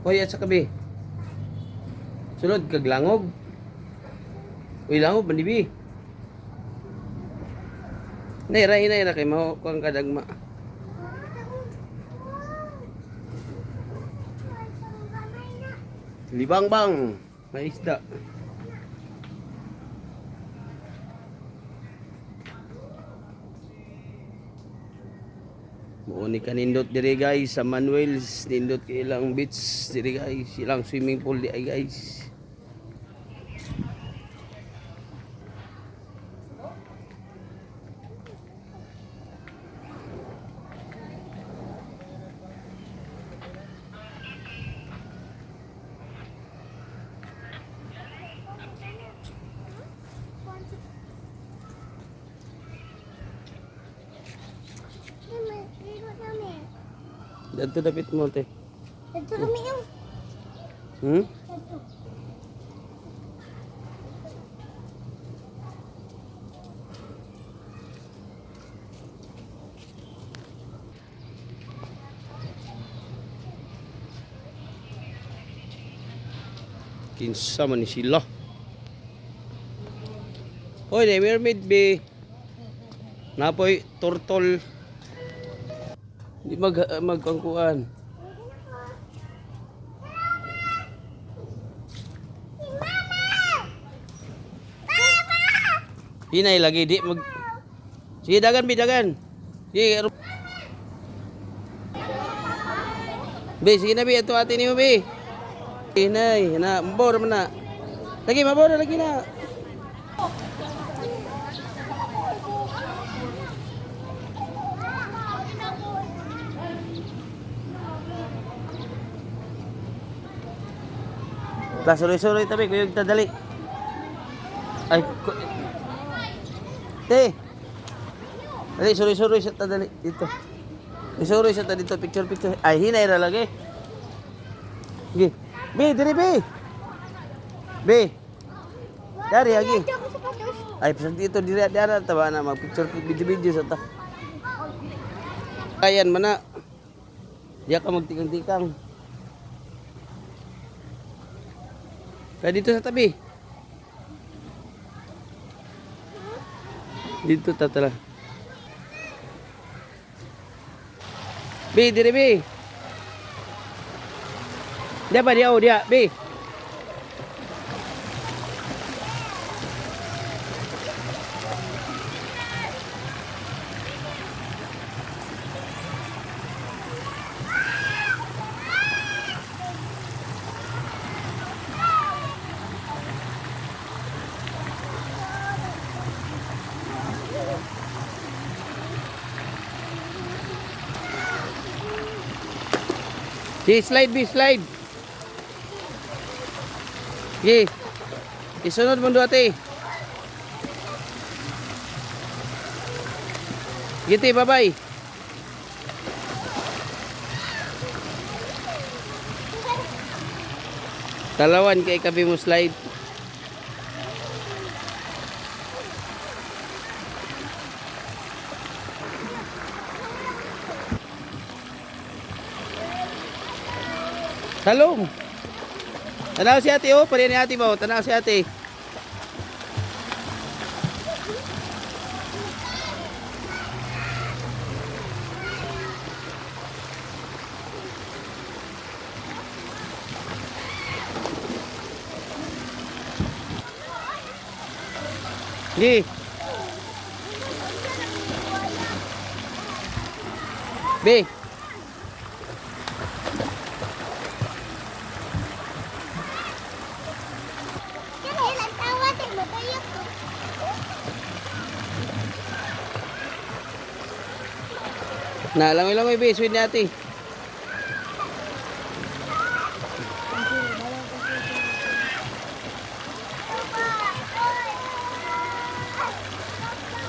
Hoy, at sa kabi. Sulod, kaglangog. Uy, langog, bandibi. Naira kay mo kung kadagma. Libang-bang. May isda. Muuni ka nindot diri guys sa Manuel's, nindot ka ilang beach diri guys, ilang swimming pool di ay guys. Dito dapit mo te. Dito kami yung. Dito. Kinsa man ni sila. Hoy, na mermaid be. Napoy turtle. Di magkangkuan. Hinay lagi di mag. Sige dagan bidagan. Sige. Be, sige na be ato ati ni mo be. Hinay, na mabor man na. Lagi mabor lagi na. Lah suloy-suloy tabi kuyog tadali. Ay. Te. Dali suloy-suloy sa tadali dito. Suloy sa dito picture. Ay hinay ra lagi. Gi. Be, diri be. Be. Dari lagi. Ay pasal dito diri ada taba na mag picture video sa ta. Ayan mana. Dia ka magtikang-tikang. Kaya dito sa tabi. Dito tatala. Be, diri be. Dia ba dia? Oh dia, be. Di slide be slide. Gi. Isunod mo duati. Giti bye-bye. Talawan kay kabi mo slide. Salong. Tanaw si ate oh, pare ni ate ba? Tanaw si ate. Gi. Be. Nah, langoy-langoy be, sweet ni ate.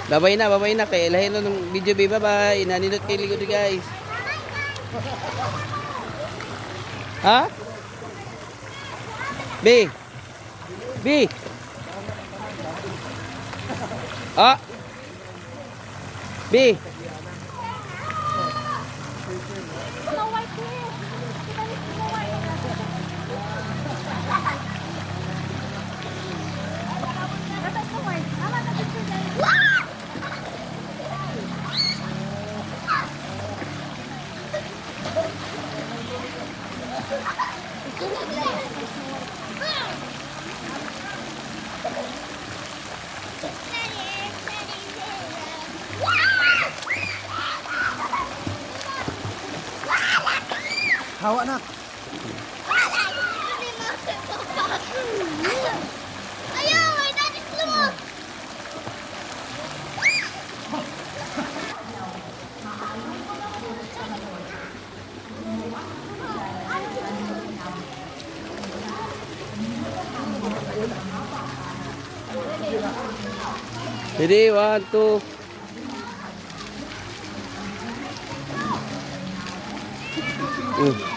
Babay na kay lahin lo ng video be, bye-bye. Naninot kay ligod guys. Ha? B. B. Ah. B. Hawa na. Ayaw, may daddy slow. Ready, 1, 2. Mm.